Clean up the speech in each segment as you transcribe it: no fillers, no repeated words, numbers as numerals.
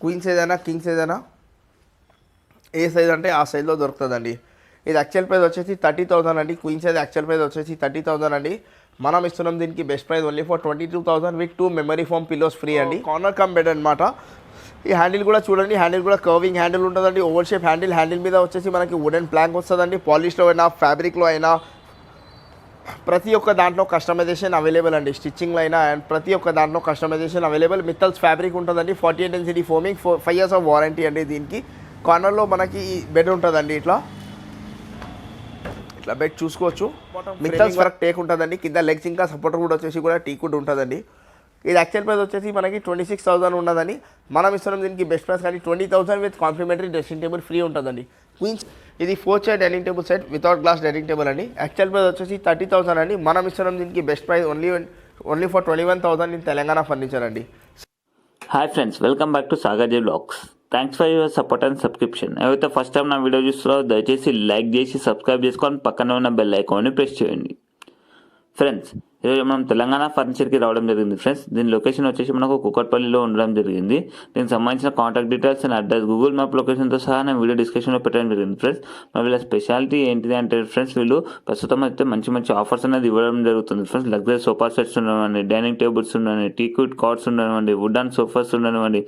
Queen size అయినా king size అయినా ఏ size అంటే ఆ సైజ్లో దొరుకుతుందండి. ఇది యాక్చువల్ ప్రైస్ వచ్చేసి 30,000 అండి. క్వీన్ సైజ్ యాక్చువల్ ప్రైస్ వచ్చేసి 30,000 అండి. మనం ఇస్తున్నాం దీనికి best price only for 22,000 with 2 memory foam pillows free అండి. కార్నర్ కమ్ బెడ్ అనమాట. ఈ హ్యాండిల్ కూడా చూడండి, హ్యాండిల్ కూడా కర్వింగ్ హ్యాండిల్ ఉంటుందండి. Over shape handle. హ్యాండిల్ మీద వచ్చేసి మనకి వుడెన్ ప్లాంక్ వస్తుందండి. పాలిష్లో అయినా ఫ్యాబ్రిక్లో అయినా ప్రతి ఒక్క దాంట్లో కస్టమైజేషన్ అవైలబుల్ అండి. స్టిచ్చింగ్లో అయినా అండ్ ప్రతి ఒక్క దాంట్లో కస్టమైజేషన్ అవైలబుల్. మిత్తల్స్ ఫ్యాబ్రిక్ ఉంటుందండి. 48 density foaming 5 years of warranty అండి. దీనికి కార్నర్లో మనకి బెడ్ ఉంటుందండి. ఇట్లా బెడ్ చూసుకోవచ్చు. మిత్తల్స్ వర్క్ టేక్ ఉంటుందండి. కింద లెగ్స్ ఇంకా సపోర్టర్ కూడా వచ్చేసి కూడా టీక్ కూడా ఉంటుందండి. ఇది యాక్చువల్ ప్రైస్ వచ్చేసి మనకి 26,000 ఉన్నదని మనం ఇస్తున్నాం దీనికి బెస్ట్ ప్రైస్ కానీ 20,000 with complimentary dressing table free ఉంటుందండి. క్వీన్స్ ఇది 4 chair dining table set without glass dining table అండి. యాక్చువల్ ప్రైస్ వచ్చేసి 30,000 అండి. మనం ఇస్తున్నాం దీనికి best price only for 21,000 in Telangana furniture అండి. Hi friends, welcome back to Sagar vlogs. Thanks for your support and subscription. ఎవరైతే ఫస్ట్ టైం నా వీడియో చూస్తున్నారో దయచేసి లైక్ చేసి సబ్స్క్రైబ్ చేసుకొని పక్కన ఉన్న బెల్ ఐకాన్ని ప్రెస్ చేయండి. ఫ్రెండ్స్, ఈరోజు మనం తెలంగాణ ఫర్నిచర్కి రావడం జరిగింది. ఫ్రెండ్స్, దీని లొకేషన్ వచ్చేసి మనకు కుకట్పల్లిలో ఉండడం జరిగింది. దీనికి సంబంధించిన contact details and address Google map లొకేషన్తో సహా నేను వీడియో డిస్క్రిప్షన్లో పెట్టడం జరిగింది. ఫ్రెండ్స్, మరి వీళ్ళ స్పెషాలిటీ ఏంటిది అంటే ఫ్రెండ్స్, వీళ్ళు ప్రస్తుతం అయితే మంచి ఆఫర్స్ అనేది ఇవ్వడం జరుగుతుంది. ఫ్రెండ్స్, లగ్జరీ సోఫా సెట్స్ ఉండనివ్వండి, డైనింగ్ టేబుల్స్ ఉండనివ్వండి, టీక్వుడ్ కార్డ్స్ ఉండనివ్వండి, వుడెన్ సోఫాస్ ఉండనివ్వండి,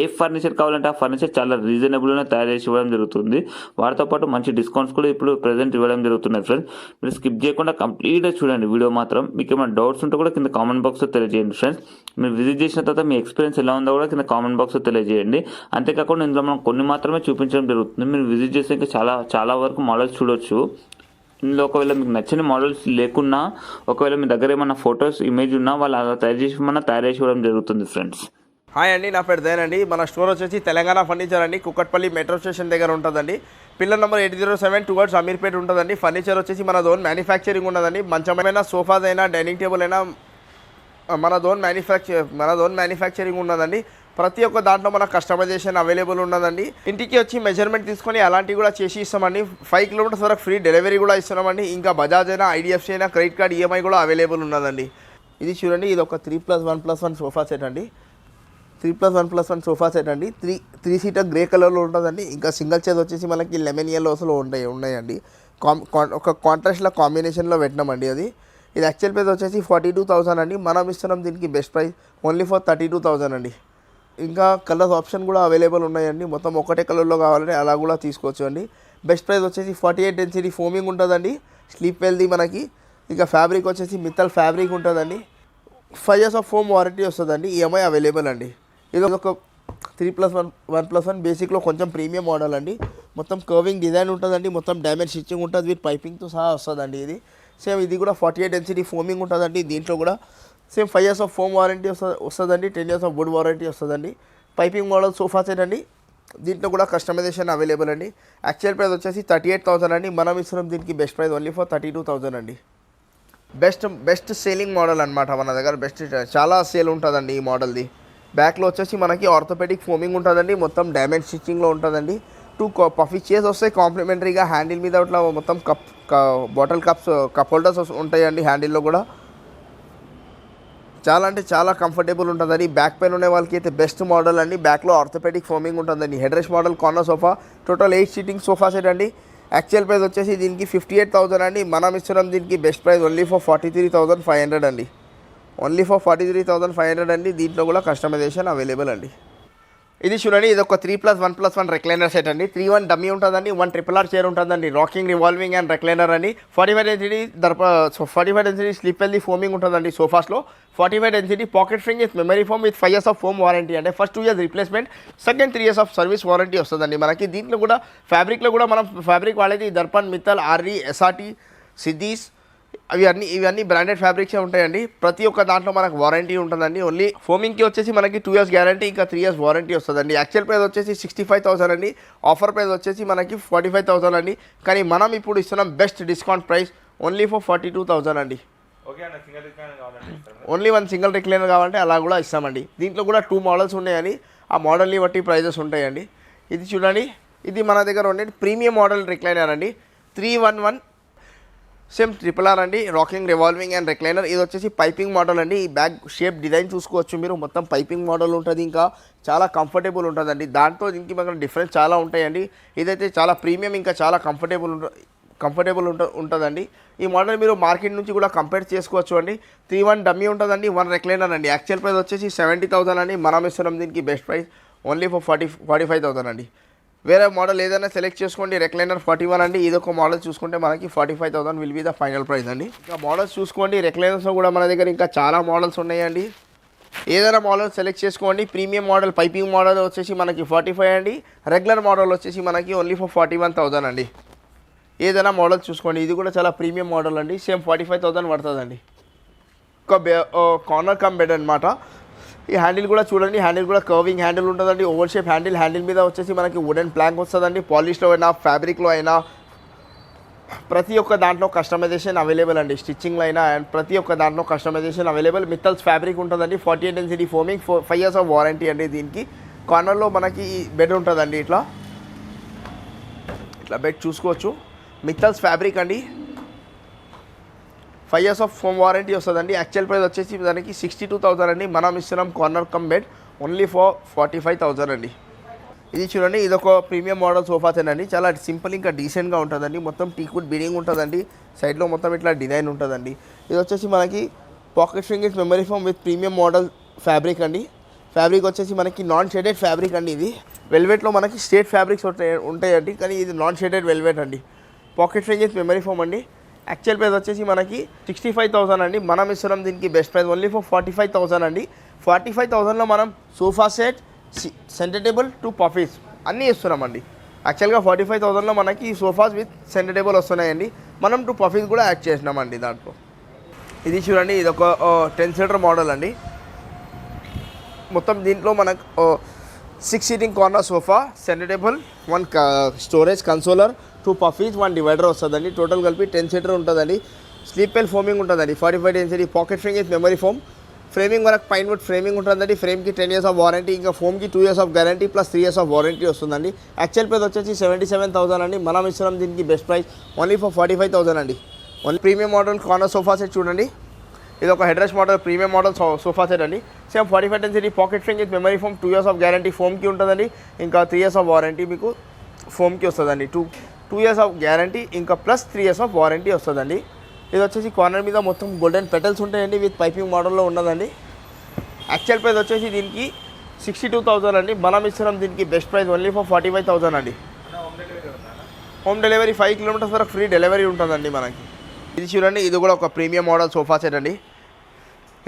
ఏ ఫర్నిచర్ కావాలంటే ఆ ఫర్నిచర్ చాలా రీజనబుల్గా తయారు చేసి ఇవ్వడం జరుగుతుంది. వాటితో పాటు మంచి డిస్కౌంట్స్ కూడా ఇప్పుడు ప్రెజెంట్ ఇవ్వడం జరుగుతున్నాయి. ఫ్రెండ్స్, మీరు స్కిప్ చేయకుండా కంప్లీట్గా చూడండి వీడియో మాత్రం. మీకు ఏమైనా డౌట్స్ ఉంటే కూడా కింద కామెంట్ బాక్స్లో తెలియజేయండి. ఫ్రెండ్స్, మీరు విజిట్ చేసిన తర్వాత మీ ఎక్స్పీరియన్స్ ఎలా ఉందో కూడా కింద కామెంట్ బాక్స్లో తెలియజేయండి. అంతేకాకుండా ఇందులో మనం కొన్ని మాత్రమే చూపించడం జరుగుతుంది. మీరు విజిట్ చేస్తే ఇంకా చాలా వరకు మోడల్స్ చూడొచ్చు. ఇందులో ఒకవేళ మీకు నచ్చిన మోడల్స్ లేకున్నా, ఒకవేళ మీ దగ్గర ఏమైనా ఫొటోస్ ఇమేజ్ ఉన్నా వాళ్ళు అలా తయారు చేసి ఇవ్వడం జరుగుతుంది. ఫ్రెండ్స్, హాయ్ అండి, నా పేరు దయన్ అండి. మన స్టోర్ వచ్చేసి తెలంగాణ ఫర్నిచర్ అండి. కుకట్పల్లి మెట్రో స్టేషన్ దగ్గర ఉంటుందండి. పిల్లర్ నెంబర్ 807 టువర్డ్స్ అమీర్పేట ఉంటుందండి. ఫర్నిచర్ వచ్చేసి మన ఓన్ మ్యానుఫ్యాక్చరింగ్ ఉండదండి. మంచమైనా సోఫాస్ అయినా డైనింగ్ టేబుల్ అయినా మన ఓన్ మ్యానుఫ్యాక్చరింగ్ ఉన్నదండి. ప్రతి ఒక్క దాంట్లో మన కస్టమైజేషన్ అవైలబుల్ ఉన్నదండి. ఇంటికి వచ్చి మెజర్మెంట్ తీసుకొని అలాంటివి కూడా చేసి ఇస్తామండి. 5 kilometers వరకు ఫ్రీ డెలివరీ కూడా ఇస్తున్నామండి. ఇంకా బజాజ్ అయినా, ఐడిఎఫ్సి అయినా, క్రెడిట్ కార్డ్ ఈఎంఐ కూడా అవైలబుల్ ఉన్నదండి. ఇది చూడండి, ఇది ఒక 3+1+1 సోఫా సెట్ అండి. 3+1+1 సోఫా సెట్ అండి. త్రీ సీటర్ గ్రే కలర్లో ఉంటుందండి. ఇంకా సింగిల్ చైర్ వచ్చేసి మనకి లెమన్ yellowsలో ఉన్నాయండి. ఒక కాంట్రాస్ట్లో కాంబినేషన్లో పెట్టినామండి. ఇది యాక్చువల్ ప్రైస్ వచ్చేసి 42,000 అండి. మనం ఇస్తున్నాం దీనికి బెస్ట్ ప్రైస్ ఓన్లీ ఫర్ 32,000 అండి. ఇంకా కలర్స్ ఆప్షన్ కూడా అవైలబుల్ ఉన్నాయండి. మొత్తం ఒకటే కలర్లో కావాలంటే అలా కూడా తీసుకోవచ్చు అండి. బెస్ట్ ప్రైస్ వచ్చేసి 48 డెన్సిటీ ఫోమింగ్ ఉంటుందండి. స్లీప్ వెల్ది మనకి. ఇంకా ఫ్యాబ్రిక్ వచ్చేసి మిత్తల్ ఫ్యాబ్రిక్ ఉంటుందండి. 5 years ఆఫ్ ఫోమ్ వారంటీ వస్తుందండి. ఈఎంఐ అవైలబుల్ అండి. ఇది ఒక 3+1+1 బేసిక్లో కొంచెం ప్రీమియం మోడల్ అండి. మొత్తం కర్వింగ్ డిజైన్ ఉంటుందండి. మొత్తం డ్యామేజ్ స్టిచ్చింగ్ ఉంటుంది విత్ పైపింగ్తో సహా వస్తుందండి. సేమ్ ఇది కూడా 48 డెన్సిటీ ఫోమింగ్ ఉంటుందండి. దీంట్లో కూడా same 5 years of foam warranty వస్తుందండి. 10 years ఆఫ్ వుడ్ వారంటీ వస్తుందండి. పైపింగ్ మోడల్ సోఫా సెట్ అండి. దీంట్లో కూడా కస్టమైజేషన్ అవైలబుల్ అండి. యాక్చువల్ ప్రైస్ వచ్చేసి 38,000 అండి. మనం ఇస్తున్నాం దీనికి బెస్ట్ ప్రైస్ ఓన్లీ ఫర్ 32,000 అండి. బెస్ట్ సేలింగ్ మోడల్ అనమాట మన దగ్గర. చాలా సేల్ ఉంటుందండి ఈ మోడల్ది. బ్యాక్లో వచ్చేసి మనకి ఆర్థోపెడిక్ ఫోమింగ్ ఉంటుందండి. మొత్తం డ్యామేజ్ స్టిచ్చింగ్లో ఉంటుందండి. 2 పఫీ చైర్స్ వస్తాయి కాంప్లిమెంటరీగా. హ్యాండిల్ మీద ఇట్లా మొత్తం బాటిల్ కప్ హోల్డర్స్ ఉంటాయండి. హ్యాండిల్లో కూడా చాలా కంఫర్టబుల్ ఉంటుందండి. బ్యాక్ పెయిన్ ఉండే వాళ్ళకి అయితే బెస్ట్ మోడల్ అండి. బ్యాక్లో ఆర్థోపెడిక్ ఫోమింగ్ ఉంటుందండి. Head rest model corner sofa total 8 seating sofa set అండి. యాక్చువల్ ప్రైస్ వచ్చేసి దీనికి 58,000 అండి. మనం ఇస్తున్నాం దీనికి బెస్ట్ ప్రైస్ ఓన్లీ ఫర్ 43,500 అండి. ఓన్లీ ఫర్ 43,500 అండి. దీంట్లో కూడా కస్టమైజేషన్ అవైలబుల్ అండి. ఇది చూడండి, ఇది ఒక 3+1+1 రెక్లైనర్ సెట్ అండి. 3-1 డమ్మీ ఉంటుందండి. 1 RRR చైర్ ఉంటుందండి. రాకింగ్, రివాల్వింగ్ అండ్ రెక్లైనర్ అండి. 45 డెన్సిటీ స్లీప్ వెల్ది ఫోమింగ్ ఉంటుందండి సోఫాస్లో. 45 density pocket spring with memory foam with 5 years of foam warranty అంటే first 2 years replacement, second 3 years of service warranty వస్తుందండి మనకి. దీంట్లో కూడా ఫ్యాబ్రిక్లో కూడా మనం ఫ్యాబ్రిక్ వాడేది దర్పణ్, మిత్తల్, ఆర్రీ, ఎస్ఆర్టీ, సిద్దీస్ ఇవన్నీ బ్రాండెడ్ ఫ్యాబ్రిక్సే ఉంటాయండి. ప్రతి ఒక్క దాంట్లో మనకు వారంటీ ఉంటుందండి. ఓన్లీ ఫోమింగ్కి వచ్చేసి మనకి 2 years గ్యారంటీ, ఇంకా 3 years వారంటీ వస్తుందండి. యాక్చువల్ ప్రైస్ వచ్చేసి 65,000 అండి. ఆఫర్ ప్రైస్ వచ్చేసి మనకి 45,000 అండి. కానీ మనం ఇప్పుడు ఇస్తున్నాం best discount price only for 42,000 అండి. ఓన్లీ 1 సింగిల్ రిక్లైనర్ కావాలంటే అలా కూడా ఇస్తామండి. దీంట్లో కూడా 2 మోడల్స్ ఉన్నాయని ఆ మోడల్ని బట్టి ప్రైజెస్ ఉంటాయండి. ఇది చూడండి, ఇది మన దగ్గర ఉండే ప్రీమియం మోడల్ రిక్లైనర్ అండి. 311 సేమ్ RRR అండి, రాకింగ్, రివాల్వింగ్ అండ్ రెక్లైనర్. ఇది వచ్చేసి పైపింగ్ మోడల్ అండి. ఈ బ్యాగ్ షేప్ డిజైన్ చూసుకోవచ్చు మీరు, మొత్తం పైపింగ్ మోడల్ ఉంటుంది. ఇంకా చాలా కంఫర్టబుల్ ఉంటుందండి. దాంతో దీనికి మనకు డిఫరెన్స్ చాలా ఉంటాయండి. ఇదైతే చాలా ప్రీమియం, ఇంకా చాలా కంఫర్టబుల్ ఉంటుందండి. ఈ మోడల్ మీరు మార్కెట్ నుంచి కూడా కంపేర్ చేసుకోవచ్చు అండి. 3-1 డమ్మీ ఉంటుందండి, 1 రెక్లైనర్ అండి. యాక్చువల్ ప్రైస్ వచ్చేసి 70,000 అండి. మనం ఇస్తున్నాం దీనికి బెస్ట్ ప్రైస్ ఓన్లీ ఫర్ 45,000 అండి. వేరే మోడల్ ఏదైనా సెలెక్ట్ చేసుకోండి. రెక్లైనర్ 41 అండి. ఇది ఒక మోడల్ చూసుకుంటే మనకి 45,000 will be the final price అండి. ఇంకా మోడల్స్ చూసుకోండి. రెక్లైనర్స్లో కూడా మన దగ్గర ఇంకా చాలా మోడల్స్ ఉన్నాయండి. ఏదైనా మోడల్ సెలెక్ట్ చేసుకోండి. ప్రీమియం మోడల్ పైపింగ్ మోడల్ వచ్చేసి మనకి 45 అండి. రెగ్యులర్ మోడల్ వచ్చేసి మనకి ఓన్లీ ఫర్ 41,000 అండి. ఏదైనా మోడల్ చూసుకోండి. ఇది కూడా చాలా ప్రీమియం మోడల్ అండి. సేమ్ 45,000 పడుతుందండి. ఒక కార్నర్ కమ్ బెడ్ అనమాట. ఈ హ్యాండిల్ కూడా చూడండి. హ్యాండిల్ కూడా కర్వింగ్ హ్యాండిల్ ఉంటుందండి. Over shape handle. హ్యాండిల్ మీద వచ్చేసి మనకి వుడెన్ ప్లాంక్ వస్తుందండి. పాలిష్లో అయినా ఫ్యాబ్రిక్లో అయినా ప్రతి ఒక్క దాంట్లో కస్టమైజేషన్ అవైలబుల్ అండి. స్టిచ్చింగ్లో అయినా అండ్ ప్రతి ఒక్క దాంట్లో కస్టమైజేషన్ అవైలబుల్. మిత్తల్స్ ఫ్యాబ్రిక్ ఉంటుందండి. 48 density foaming, 5 years of warranty అండి. దీనికి కార్నర్లో మనకి బెడ్ ఉంటుందండి. ఇట్లా బెడ్ చూసుకోవచ్చు. మిత్తల్స్ ఫ్యాబ్రిక్ అండి. 5 years ఆఫ్ ఫోమ్ వారంటీ వస్తుందండి. యాక్చువల్ ప్రైస్ వచ్చేసి దానికి 62,000 అండి. మనం ఇస్తున్నాం corner cum bed only for 45,000 అండి. ఇది చూడండి, ఇది ఒక ప్రీమియం మోడల్ సోఫా సెట్ అండి. చాలా సింపుల్ ఇంకా డీసెంట్గా ఉంటుందండి. మొత్తం టీకుడ్ బీడింగ్ ఉంటుందండి. సైడ్లో మొత్తం ఇట్లా డిజైన్ ఉంటుందండి. ఇది వచ్చేసి మనకి pocket fingers memory foam with premium model fabric అండి. ఫ్యాబ్రిక్ వచ్చేసి మనకి నాన్ షేడెడ్ ఫ్యాబ్రిక్ అండి. ఇది వెల్వెట్లో మనకి స్టేట్ ఫ్యాబ్రిక్స్ ఉంటాయండి, కానీ ఇది నాన్ షేడెడ్ వెల్వెట్ అండి. పాకెట్ ఫింగర్స్ మెమరీ ఫోమ్ అండి. యాక్చువల్ ప్రైస్ వచ్చేసి మనకి 65,000 అండి. మనం ఇస్తున్నాం దీనికి బెస్ట్ ప్రైస్ ఓన్లీ ఫర్ 45,000 అండి. 45,000లో మనం sofa set, centre table, 2 puffies అన్నీ ఇస్తున్నామండి. యాక్చువల్గా 45,000లో మనకి సోఫాస్ విత్ సెంటర్ టేబుల్ వస్తున్నాయండి. మనం 2 పఫీస్ కూడా యాడ్ చేసినామండి దాంట్లో. ఇది చూడండి, ఇది ఒక 10 seater మోడల్ అండి. మొత్తం దీంట్లో మనకు 6 seating corner sofa, centre table, 1 storage consoler, 2 puffies, 1 divider వస్తుందండి. టోటల్ కలిపి 10 seater ఉంటుందండి. స్లీప్ వెల్ ఫోమింగ్ ఉంటుందండి. 45 density pocket fingers memory foam. Framing వరకు పైన్ వుడ్ ఫ్రేమింగ్ ఉంటుందండి. ఫ్రేమ్కి 10 years ఆఫ్ వారంటీ, ఇంకా ఫోమ్కి 2 years of guarantee plus 3 years of warranty వస్తుందండి. Actual price వచ్చేసి 77,000 అండి. మనం ఇస్తున్నాం దీనికి బెస్ట్ ప్రైస్ ఓన్లీ ఫర్ 45,000 అండి. Only premium model corner sofa set చూడండి. ఇది ఒక head rest model premium model sofa set అండి. Same 45 density pocket fingers memory foam, 2 years of guarantee ఫోమ్కి ఉంటుందండి. ఇంకా 3 years ఆఫ్ వారంటీ మీకు ఫోమ్కి వస్తుందండి. 2 years ఆఫ్ గ్యారంటీ ఇంకా ప్లస్ 3 years ఆఫ్ వారంటీ వస్తుందండి. ఇది వచ్చేసి కార్నర్ మీద మొత్తం గోల్డెన్ పెటల్స్ ఉంటాయండి. విత్ పైపింగ్ మోడల్లో ఉన్నదండి. యాక్చువల్ ప్రైస్ వచ్చేసి దీనికి 62,000 అండి. మనం ఇస్తున్నాం దీనికి బెస్ట్ ప్రైస్ ఓన్లీ ఫర్ 45,000 అండి. హోమ్ డెలివరీ 5 kilometers వరకు ఫ్రీ డెలివరీ ఉంటుందండి మనకి. ఇది చూడండి, ఇది కూడా ఒక ప్రీమియం మోడల్ సోఫా సెట్ అండి.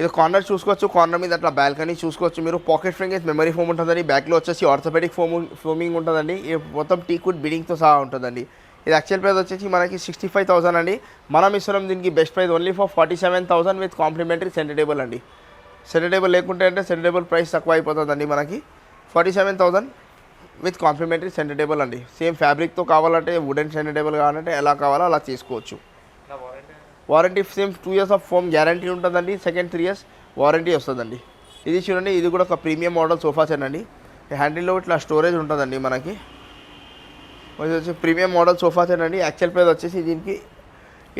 ఇది కార్నర్ చూసుకోవచ్చు. కార్నర్ మీద అట్లా బాల్కనీ చూసుకోవచ్చు మీరు. పాకెట్ ఫింగర్స్ మెమరీ ఫోమ్ ఉంటుందండి. బ్యాక్లో వచ్చేసి ఆర్థోపెడిక్ ఫోమింగ్ ఉంటుందండి. మొత్తం టీకుడ్ బిడింగ్తో సహా ఉంటుందండి. ఇది యాక్చువల్ ప్రైస్ వచ్చేసి మనకి 65,000 అండి. మనం ఇస్తున్నాం దీనికి best price only for 47,000 with complimentary centre table అండి. సెంటర్ టేబుల్ లేకుంటే అంటే సెంటర్ టేబుల్ ప్రైస్ తక్కువ అయిపోతుందండి మనకి. 47,000 విత్ కాంప్లిమెంటరీ సెంటర్ టేబుల్ అండి. సేమ్ ఫ్యాబ్రిక్తో కావాలంటే వుడెన్ సెంటర్ టేబుల్ కావాలంటే ఎలా కావాలో అలా తీసుకోవచ్చు. Warranty same 2 years of foam guarantee ఉంటుందండి. సెకండ్ 3 years వారంటీ వస్తుందండి. ఇది చూడండి, ఇది కూడా ఒక ప్రీమియం మోడల్ సోఫా సెట్ అండి. హ్యాండిల్లో ఇట్లా స్టోరేజ్ ఉంటుందండి మనకి. ఇది వచ్చి ప్రీమియం మోడల్ సోఫా సెట్ అండి. యాక్చువల్ ప్రైస్ వచ్చేసి దీనికి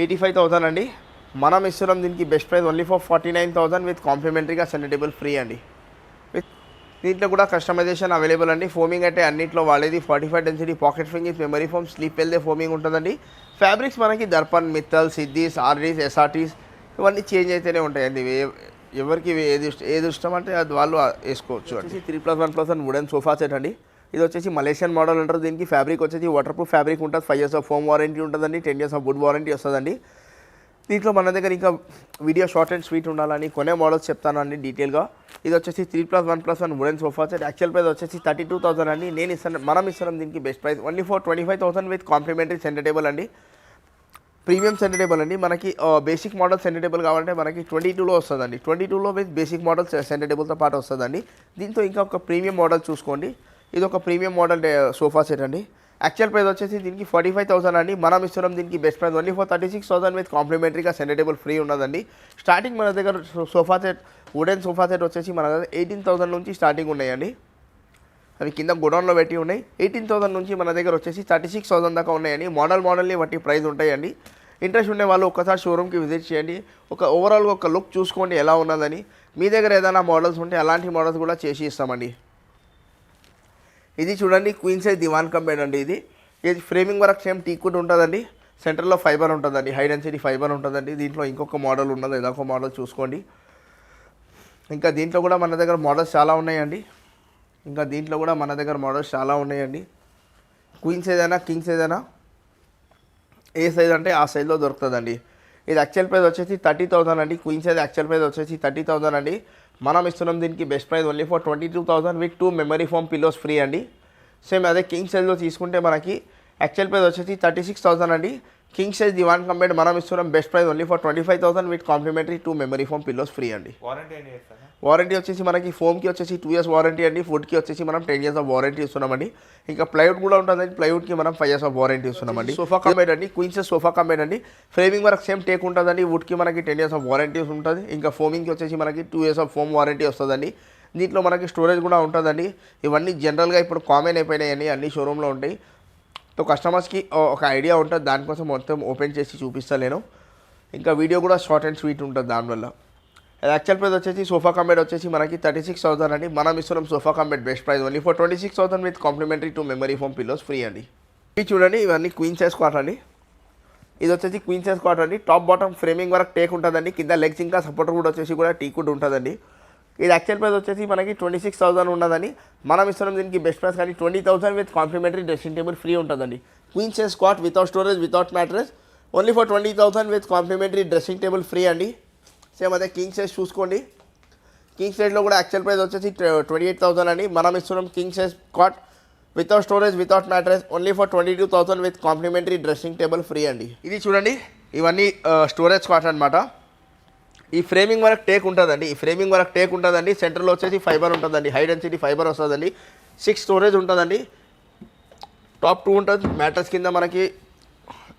85,000 అండి. మనం ఇస్తున్నాం దీనికి best price only for 49,000 with కాంప్లిమెంటరీగా సెంటర్ టేబుల్ ఫ్రీ అండి. విత్ దీంట్లో కూడా కస్టమైజేషన్ అవైలబుల్ అండి. ఫోమింగ్ అంటే అన్నింటిలో వాడేది 45 density pocket fingers memory foam, sleep వెల్దే ఫోమింగ్ ఉంటుందండి. ఫ్యాబ్రిక్స్ మనకి దర్పన్, మిత్తల్, సిద్దీస్, ఆర్డీస్, ఎస్ఆర్టీస్ ఇవన్నీ చేంజ్ అయితేనే ఉంటాయండి. ఎవరికి ఏది ఇష్టం అంటే అది వాళ్ళు వేసుకోవచ్చు. వచ్చేసి 3+1+1 వుడెన్ సోఫా సెట్ అండి. ఇది వచ్చేసి మలేషియన్ మోడల్ అంటారు. దీనికి ఫ్యాబ్రిక్ వచ్చేసి వాటర్ ప్రూఫ్ ఫ్యాబ్రిక్ ఉంటుంది. 5 years ఆఫ్ ఫోమ్ వారంటీ ఉంటుందండి. 10 years ఆఫ్ వుడ్ వారంటీ వస్తుందండి. దీంట్లో మన దగ్గర ఇంకా వీడియో షార్ట్ అండ్ స్వీట్ ఉండాలని కొనే మోడల్స్ చెప్తానండి డీటెయిల్గా. ఇది వచ్చేసి 3+1+1 wooden sofa set. Actual price వచ్చేసి 32,000 అండి. మనం ఇస్తున్నాం దీనికి best price only for 25,000 with complementary centre table అండి. ప్రీమియం సెంటర్ టేబుల్ అండి. మనకి బేసిక్ మోడల్ సెంటర్ టేబుల్ కావాలంటే మనకి 22లో వస్తుందండి. 22లో విత్ బేసిక్ మోడల్ సెంటర్ టేబుల్తో పాటు వస్తుందండి. దీంతో ఇంకా ఒక ప్రీమియం మోడల్ చూసుకోండి. ఇది ఒక ప్రీమియం మోడల్ సోఫా సెట్ అండి. యాక్చువల్ ప్రైస్ వచ్చేసి దీనికి 45,000 అండి. మనం ఇస్తున్నాం దీనికి best price only for 36,000 with కాంప్లిమెంటరీగా సెంటర్ టేబుల్ ఫ్రీ ఉన్నదండి. స్టార్టింగ్ మన దగ్గర sofa set wooden sofa set వచ్చేసి మన దగ్గర 18,000 నుంచి స్టార్టింగ్ ఉన్నాయండి. అవి కింద గోడౌన్లో పెట్టి ఉన్నాయి. 18,000 నుంచి మన దగ్గర వచ్చేసి 36,000 దాకా ఉన్నాయండి. మోడల్ని బట్టి ప్రైస్ ఉంటాయండి. ఇంట్రెస్ట్ ఉండే వాళ్ళు ఒక్కసారి షోరూమ్కి విజిట్ చేయండి. ఓవరాల్గా ఒక లుక్ చూసుకోండి ఎలా ఉన్నదని. మీ దగ్గర ఏదైనా మోడల్స్ ఉంటే అలాంటి మోడల్స్ కూడా చేసి ఇస్తామండి. ఇది చూడండి క్వీన్ సైజ్ దివాన్ కమ్ బెడ్ అండి. ఇది ఫ్రేమింగ్ వర్క్ సేమ్ టీకుడ్ ఉంటుందండి. సెంటర్లో ఫైబర్ ఉంటుందండి, హై డెన్సిటీ ఫైబర్ ఉంటుందండి. దీంట్లో ఇంకొక మోడల్ ఉన్నది, ఇదొక మోడల్ చూసుకోండి. ఇంకా దీంట్లో కూడా మన దగ్గర మోడల్స్ చాలా ఉన్నాయండి. క్వీన్ సైజ్ అయినా కింగ్ సైజ్ అయినా ఏ సైజ్ అంటే ఆ సైజ్లో దొరుకుతుందండి. ఇది యాక్చువల్ ప్రైస్ వచ్చేసి 30,000 అండి. క్వీన్ సైజ్ యాక్చువల్ ప్రైస్ వచ్చేసి 30,000 అండి. మనం ఇస్తున్నాం దీనికి best price only for 22,000 with 2 memory foam pillows free అండి. సేమ్ అదే కింగ్ సైజ్లో తీసుకుంటే మనకి యాక్చువల్ ప్రైస్ వచ్చేసి 36,000 అండి. కింగ్ సైజ్ దివాన్ కంబెడ్ మనం ఇస్తున్నాం best price only for 25,000 with complementary 2 memory foam pillows free అండి. వారంటీ వచ్చేసి మనకి ఫోమ్కి వచ్చేసి 2 years వారంటీ అండి. ఫుడ్కి వచ్చేసి మనం 10 years ఆఫ్ వారంటీ ఇస్తున్నామండి. ఇంకా ప్లైవుడ్ కూడా ఉంటుందండి. ప్లైవుడ్కి మనం 5 years ఆఫ్ వారంటీ ఇస్తున్నామండి. సోఫా కంబెడ్ అండి, క్వీన్ సైజ్ సోఫా కంబెడ్ అండి. ఫ్రేమింగ్ వర్క్ సేమ్ టేక్ ఉంటుందండి. వుడ్కి మనకి 10 years ఆఫ్ వారంటీ ఉంటుంది. ఇంకా ఫోమింగ్కి వచ్చేసి మనకి 2 years ఆఫ్ ఫోమ్ వారంటీ వస్తుందండి. దీంట్లో మనకి స్టోరేజ్ కూడా ఉంటుందండి. ఇవన్నీ జనరల్గా ఇప్పుడు కామన్ అయిపోయినాయండి, అన్ని షోరూంలో ఉంటాయి. సో కస్టమర్స్కి ఒక ఐడియా ఉంటుంది, దానికోసం మొత్తం ఓపెన్ చేసి చూపిస్తాను నేను. ఇంకా వీడియో కూడా షార్ట్ అండ్ స్వీట్ ఉంటుంది దానివల్ల. యాక్చువల్ ప్రైస్ వచ్చేసి సోఫా కంబెడ్ వచ్చేసి మనకి 36,000 అండి. మనం ఇస్తున్నాం sofa cum bed best price only for 26,000 with complementary 2 memory foam pillows free అండి. ఇవి చూడండి, ఇవన్నీ క్వీన్ సైజ్ కాట్ అండి. ఇది వచ్చేసి క్వీన్ సైజ్ కాట్ అండి. టాప్ బాటమ్ ఫ్రేమింగ్ వరకు టేక్ ఉంటుందండి. కింద లెగ్స్ ఇంకా సపోర్టర్ కూడా వచ్చేసి కూడా టీకుడ్ ఉంటుందండి. ఇది యాక్చువల్ ప్రైస్ వచ్చేసి మనకి 26,000 ఉన్నదని మనం ఇస్తున్నాం దీనికి బెస్ట్ ప్రైస్ కానీ 20,000 with complimentary dressing table free ఉంటుందండి. Queen size cot without storage without mattress only for 20,000 with complimentary dressing table free అండి. సేమ్ అదే కింగ్ సైజ్ చూసుకోండి. కింగ్ సైజ్లో కూడా యాక్చువల్ ప్రైస్ వచ్చేసి 28,000 అండి. మనం ఇస్తున్నాం king size cot without storage without mattress only for 22,000 with complimentary dressing table free అండి. ఇది చూడండి, ఇవన్నీ స్టోరేజ్ కాట్ అనమాట. ఈ ఫ్రేమింగ్ వరకు టేక్ ఉంటుందండి. సెంటర్లో వచ్చేసి ఫైబర్ ఉంటుందండి, హై డెన్సిటీ ఫైబర్ వస్తుందండి. 6 స్టోరేజ్ ఉంటుందండి. టాప్ 2 ఉంటుంది. మ్యాట్రెస్ కింద మనకి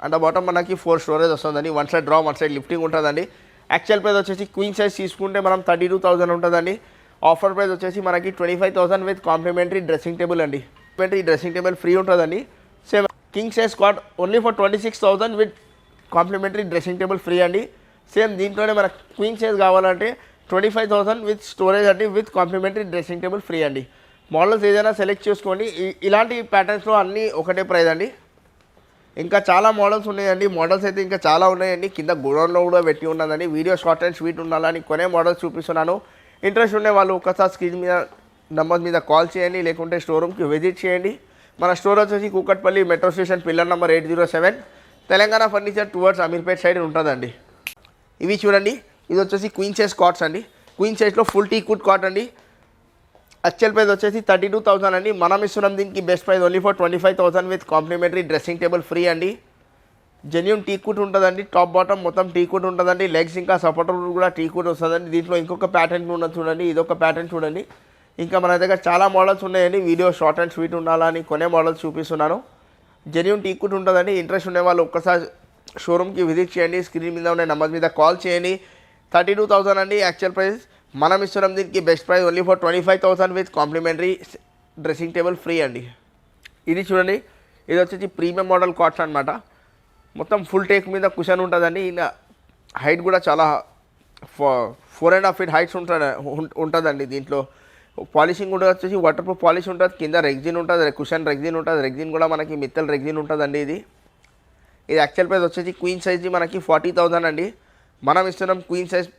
అండ్ బాటమ్ మనకి 4 స్టోరేజ్ వస్తుందండి. One side draw, one side lifting ఉంటుందండి. యాక్చువల్ ప్రైస్ వచ్చేసి క్వీన్ సైజ్ తీసుకుంటే మనం 32,000 ఉంటుందండి. ఆఫర్ ప్రైస్ వచ్చేసి మనకి 25,000 విత్ కాంప్లిమెంటరీ డ్రెస్సింగ్ టేబుల్ అండి. కాంప్లిమెంటరీ డ్రెస్సింగ్ టేబుల్ ఫ్రీ ఉంటుందండి. Same king size cot only for 26,000 with complimentary dressing table free అండి. సేమ్ దీంట్లోనే మనకు క్వీన్ సైజ్ కావాలంటే 25,000 విత్ స్టోరేజ్ అండి, with complimentary dressing table free అండి. మోడల్స్ ఏదైనా సెలెక్ట్ చేసుకోండి. ఇలాంటి ప్యాటర్న్స్లో అన్నీ ఒకటే ప్రైస్ అండి. ఇంకా చాలా మోడల్స్ ఉన్నాయండి. మోడల్స్ అయితే ఇంకా చాలా ఉన్నాయండి. కింద గోడౌన్లో కూడా పెట్టి ఉన్నదండి. వీడియో షార్ట్ అండ్ స్వీట్ ఉండాలని కొనే మోడల్స్ చూపిస్తున్నాను. ఇంట్రెస్ట్ ఉండే వాళ్ళు ఒకసారి స్క్రీన్ మీద నెంబర్ మీద కాల్ చేయండి, లేకుంటే స్టోరూమ్కి విజిట్ చేయండి. మన స్టోర్ వచ్చేసి Kukatpally metro station pillar number 807 Telangana furniture towards Ameerpet side ఉంటుందండి. ఇవి చూడండి, ఇది వచ్చేసి క్వీన్ సైజ్ కాట్స్ అండి. క్వీన్ సైజ్లో ఫుల్ టీ కుడ్ కాట్ అండి. యాక్చువల్ ప్రైస్ వచ్చేసి 32,000 అండి. మనం ఇస్తున్నాం దీనికి best price only for 25,000 with complimentary dressing table free అండి. జెన్యూన్ టీ కుడ్ ఉంటుందండి. టాప్ బాటమ్ మొత్తం టీ కుడ్ ఉంటుందండి. లెగ్స్ ఇంకా సపోర్టర్ కూడా టీ కుడ్ వస్తుందండి. దీంట్లో ఇంకొక ప్యాటర్న్ ఉన్నది చూడండి, ఇదొక ప్యాటర్న్ చూడండి. ఇంకా మన దగ్గర చాలా మోడల్స్ ఉన్నాయండి. వీడియో షార్ట్ అండ్ స్వీట్ ఉండాలని కొనే మోడల్స్ చూపిస్తున్నాను. జెన్యూన్ టీ కుడ్ ఉంటుందండి. ఇంట్రెస్ట్ ఉండే వాళ్ళు ఒక్కసారి షోరూమ్కి విజిట్ చేయండి. స్క్రీన్ మీద ఉండే నెంబర్ మీద కాల్ చేయండి. 32,000 అండి యాక్చువల్ ప్రైస్. మనం ఇస్తున్నాం దీనికి best price only for 25,000 with complimentary dressing table free అండి. ఇది చూడండి, ఇది వచ్చేసి ప్రీమియం మోడల్ కాట్స్ అనమాట. మొత్తం ఫుల్ టేక్ మీద కుషన్ ఉంటుందండి. ఇంకా హైట్ కూడా చాలా 4.5 feet హైట్స్ ఉంటుందండి. దీంట్లో పాలిషింగ్ కూడా వచ్చేసి వాటర్ ప్రూఫ్ పాలిష్ ఉంటుంది. కింద రెగ్జిన్ ఉంటుంది, కుషన్ రెగ్జిన్ ఉంటుంది. రెగ్జిన్ కూడా మనకి మిత్తల్ రెగ్జిన్ ఉంటుందండి. ఇది యాక్చువల్ ప్రైస్ వచ్చేసి క్వీన్ సైజ్ది మనకి 40,000 అండి. మనం ఇస్తున్నాం క్వీన్ సైజ్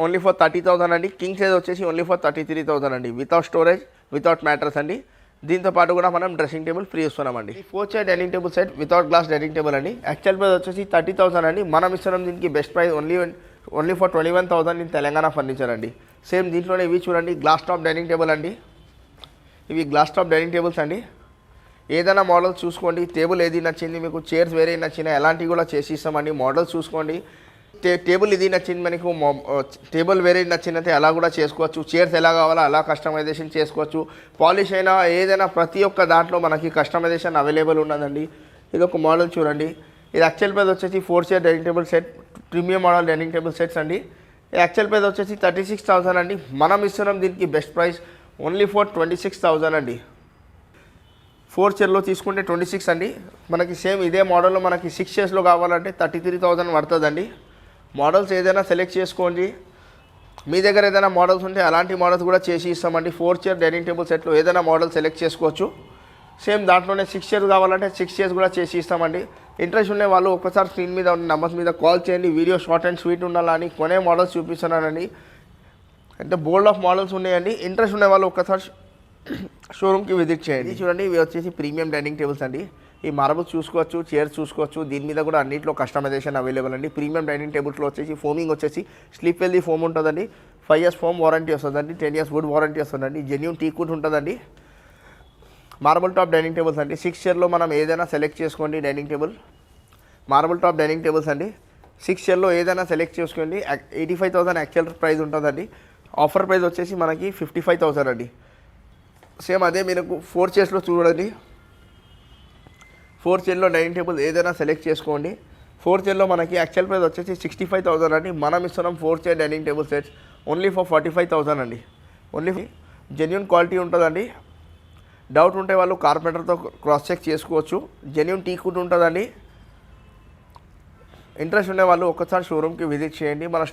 ఓన్లీ ఫర్ 30,000 అండి. కింగ్ సైజ్ వచ్చేసి ఓన్లీ ఫర్ 33,000 అండి. వితౌట్ స్టోరేజ్ వితౌట్ మ్యాట్రస్ అండి. దీంతో పాటు కూడా మనం డ్రెస్సింగ్ టేబుల్ ఫ్రీ ఇస్తున్నామండి. 4 chair dining table set without glass dining table అండి. యాక్చువల్ ప్రైస్ వచ్చేసి 30,000 అండి. మనం ఇస్తున్నాం దీనికి best price only for 21,000 in Telangana furniture అండి. సేమ్ దీంట్లోనే ఇవి చూడండి, గ్లాస్ టాప్ డైనింగ్ టేబుల్ అండి. ఇవి గ్లాస్ టాప్ డైనింగ్ టేబుల్స్ అండి. ఏదైనా మోడల్స్ చూసుకోండి. టేబుల్ ఏది నచ్చింది మీకు, చైర్స్ వేరే నచ్చినా ఎలాంటివి కూడా చేసి ఇస్తామండి. మోడల్స్ చూసుకోండి. టేబుల్ ఇది నచ్చింది మనకు, టేబుల్ వేరే నచ్చినట్టే అలా కూడా చేసుకోవచ్చు. చైర్స్ ఎలా కావాలో అలా కస్టమైజేషన్ చేసుకోవచ్చు. పాలిష్ అయినా ఏదైనా ప్రతి ఒక్క దాంట్లో మనకి కస్టమైజేషన్ అవైలబుల్ ఉన్నదండి. ఇది ఒక మోడల్ చూడండి. ఇది యాక్చువల్ ప్రైస్ వచ్చేసి 4 chair dining table set, premium model dining table sets అండి. యాక్చువల్ ప్రైస్ వచ్చేసి 36,000 అండి. మనం ఇస్తున్నాం దీనికి బెస్ట్ ప్రైస్ ఓన్లీ ఫర్ 26,000 అండి. 4 చైర్లో తీసుకుంటే 26 అండి. మనకి సేమ్ ఇదే మోడల్లో మనకి 6 చైర్స్లో కావాలంటే 33,000 పడుతుందండి. మోడల్స్ ఏదైనా సెలెక్ట్ చేసుకోండి. మీ దగ్గర ఏదైనా మోడల్స్ ఉంటే అలాంటి మోడల్స్ కూడా చేసి ఇస్తామండి. 4 చైర్ డైనింగ్ టేబుల్ సెట్లో ఏదైనా మోడల్ సెలెక్ట్ చేసుకోవచ్చు. సేమ్ దాంట్లోనే 6 చైర్స్ కావాలంటే 6 చైర్స్ కూడా చేసి ఇస్తామండి. ఇంట్రెస్ట్ ఉండే వాళ్ళు ఒక్కసారి స్క్రీన్ మీద ఉన్న నెంబర్స్ మీద కాల్ చేయండి. వీడియో షార్ట్ అండ్ స్వీట్ ఉండాలని కొనే మోడల్స్ చూపిస్తున్నానండి. అంటే బోల్డ్ ఆఫ్ మోడల్స్ ఉన్నాయండి. ఇంట్రెస్ట్ ఉండే వాళ్ళు ఒక్కసారి షోరూమ్కి విజిట్ చేయండి. చూడండి, ఇవి వచ్చేసి ప్రీమియం డైనింగ్ టేబుల్స్ అండి. ఈ మార్బుల్స్ చూసుకోవచ్చు, చైర్స్ చూసుకోవచ్చు. దీని మీద కూడా అన్నింటిలో కస్టమైజేషన్ అవైలబుల్ అండి. ప్రీమియం డైనింగ్ టేబుల్స్లో వచ్చేసి ఫోమింగ్ వచ్చేసి స్లీప్ వెల్దీ ఫోమ్ ఉంటుందండి. 5 years ఫోమ్ వారంటీ వస్తుందండి. 10 years వుడ్ వారంటీ వస్తుందండి. జెన్యూన్ టీకుడ్ ఉంటుందండి. మార్బుల్ టాప్ డైనింగ్ టేబుల్స్ అండి. 6 చైర్లో మనం ఏదైనా సెలెక్ట్ చేసుకోండి. Dining table marble top dining tables అండి. 6 చైర్లో ఏదైనా సెలెక్ట్ చేసుకోండి. 85,000 యాక్చువల్ ప్రైస్ ఉంటుందండి. ఆఫర్ ప్రైస్ వచ్చేసి మనకి 55,000 అండి. సేమ్ అదే మీరు 4 చైర్స్లో చూడండి. 4 చైర్లో డైనింగ్ టేబుల్ ఏదైనా సెలెక్ట్ చేసుకోండి. 4 చైర్లో మనకి యాక్చువల్ ప్రైస్ వచ్చేసి 65,000 అండి. మనం ఇస్తున్నాం 4 chair dining table sets only for 45,000 అండి. ఓన్లీ జెన్యూన్ క్వాలిటీ ఉంటుందండి. డౌట్ ఉంటే వాళ్ళు కార్పెంటర్తో క్రాస్ చెక్ చేసుకోవచ్చు. జెన్యూన్ టీకుడ్ ఉంటుందండి. ఇంట్రెస్ట్ ఉండే వాళ్ళు ఒక్కసారి షోరూమ్కి విజిట్ చేయండి. మన